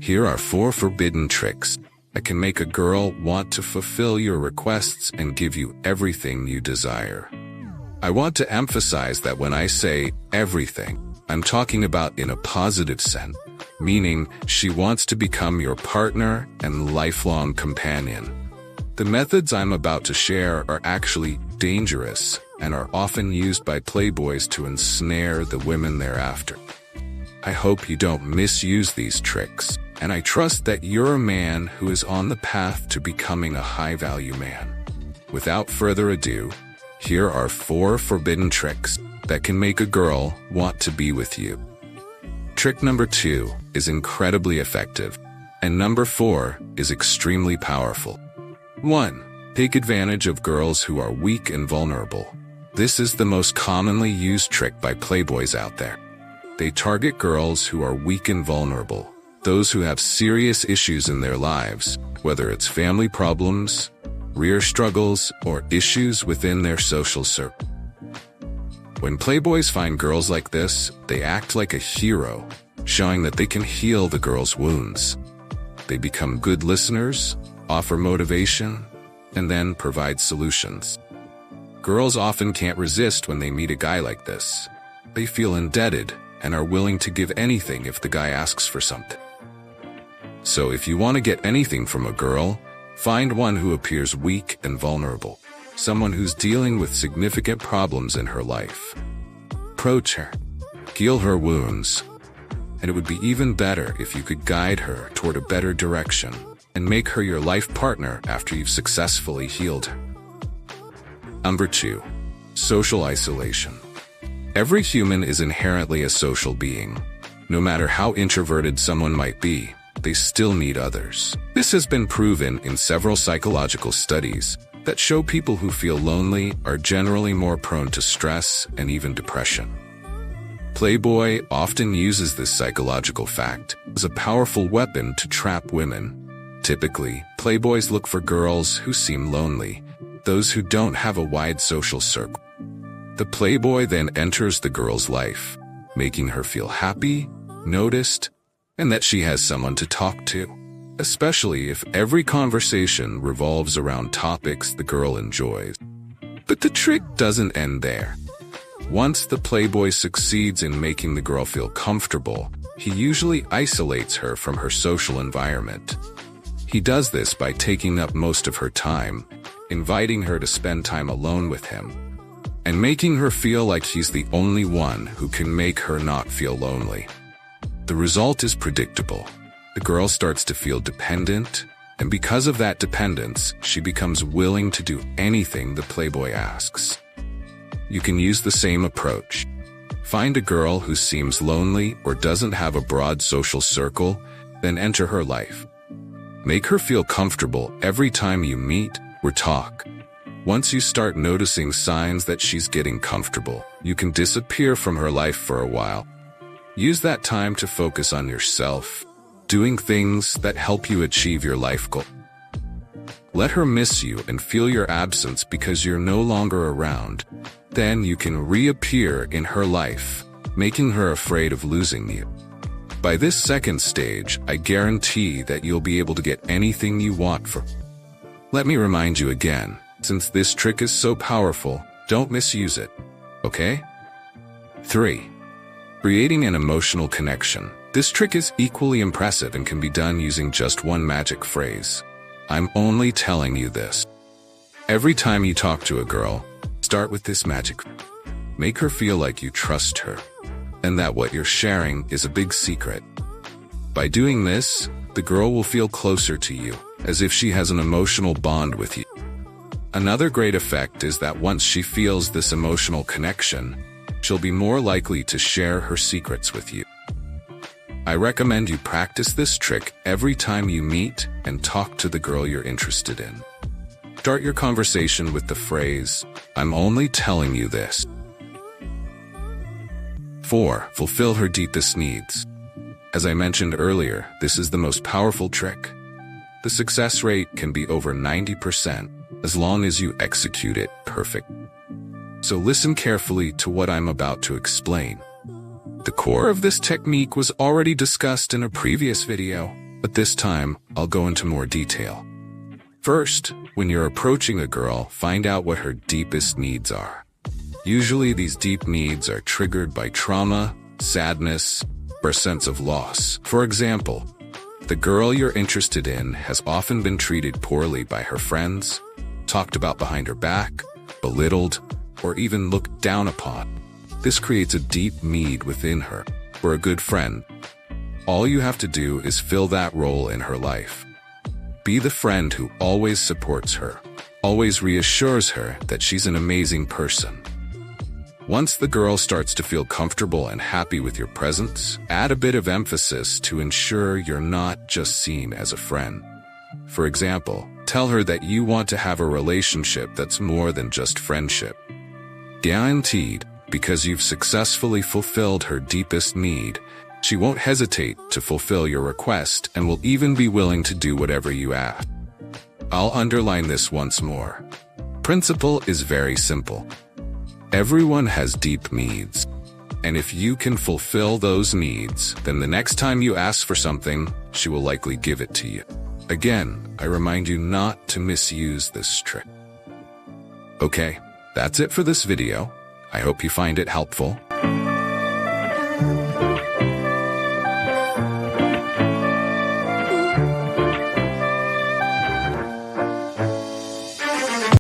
Here are 4 forbidden tricks that can make a girl want to fulfill your requests and give you everything you desire. I want to emphasize that when I say everything, I'm talking about in a positive sense, meaning she wants to become your partner and lifelong companion. The methods I'm about to share are actually dangerous and are often used by playboys to ensnare the women they're after. I hope you don't misuse these tricks, and I trust that you're a man who is on the path to becoming a high-value man. Without further ado, here are 4 forbidden tricks that can make a girl want to be with you. Trick number 2 is incredibly effective, and number 4 is extremely powerful. 1. Take advantage of girls who are weak and vulnerable. This is the most commonly used trick by playboys out there. They target girls who are weak and vulnerable, those who have serious issues in their lives, whether it's family problems, career struggles, or issues within their social circle. When playboys find girls like this, they act like a hero, showing that they can heal the girl's wounds. They become good listeners, offer motivation, and then provide solutions. Girls often can't resist when they meet a guy like this. They feel indebted and are willing to give anything if the guy asks for something. So if you want to get anything from a girl, find one who appears weak and vulnerable, someone who's dealing with significant problems in her life. Approach her, heal her wounds, and it would be even better if you could guide her toward a better direction and make her your life partner after you've successfully healed her. Number 2. Social isolation. Every human is inherently a social being. No matter how introverted someone might be, they still need others. This has been proven in several psychological studies that show people who feel lonely are generally more prone to stress and even depression. Playboy often uses this psychological fact as a powerful weapon to trap women. Typically, playboys look for girls who seem lonely, those who don't have a wide social circle. The playboy then enters the girl's life, making her feel happy, noticed, and that she has someone to talk to, especially if every conversation revolves around topics the girl enjoys. But the trick doesn't end there. Once the playboy succeeds in making the girl feel comfortable, he usually isolates her from her social environment. He does this by taking up most of her time, inviting her to spend time alone with him, and making her feel like he's the only one who can make her not feel lonely. The result is predictable. The girl starts to feel dependent, and because of that dependence, she becomes willing to do anything the playboy asks. You can use the same approach. Find a girl who seems lonely or doesn't have a broad social circle, then enter her life. Make her feel comfortable every time you meet or talk. Once you start noticing signs that she's getting comfortable, you can disappear from her life for a while. Use that time to focus on yourself, doing things that help you achieve your life goal. Let her miss you and feel your absence because you're no longer around. Then you can reappear in her life, making her afraid of losing you. By this second stage, I guarantee that you'll be able to get anything you want from her. Let me remind you again, since this trick is so powerful, don't misuse it, okay? 3. Creating an emotional connection. This trick is equally impressive and can be done using just one magic phrase. I'm only telling you this. Every time you talk to a girl, start with this magic. Make her feel like you trust her, and that what you're sharing is a big secret. By doing this, the girl will feel closer to you, as if she has an emotional bond with you. Another great effect is that once she feels this emotional connection, she'll be more likely to share her secrets with you. I recommend you practice this trick every time you meet and talk to the girl you're interested in. Start your conversation with the phrase, I'm only telling you this. 4. Fulfill her deepest needs. As I mentioned earlier, this is the most powerful trick. The success rate can be over 90% as long as you execute it perfectly. So listen carefully to what I'm about to explain. The core of this technique was already discussed in a previous video, but this time I'll go into more detail. First, when you're approaching a girl, find out what her deepest needs are. Usually these deep needs are triggered by trauma, sadness, or a sense of loss. For example, the girl you're interested in has often been treated poorly by her friends, talked about behind her back, belittled, or even looked down upon. This creates a deep need within her for a good friend. All you have to do is fill that role in her life. Be the friend who always supports her, always reassures her that she's an amazing person. Once the girl starts to feel comfortable and happy with your presence, add a bit of emphasis to ensure you're not just seen as a friend. For example, tell her that you want to have a relationship that's more than just friendship. Guaranteed, because you've successfully fulfilled her deepest need, she won't hesitate to fulfill your request and will even be willing to do whatever you ask. I'll underline this once more. Principle is very simple. Everyone has deep needs, and if you can fulfill those needs, then the next time you ask for something, she will likely give it to you. Again, I remind you not to misuse this trick. Okay, that's it for this video. I hope you find it helpful.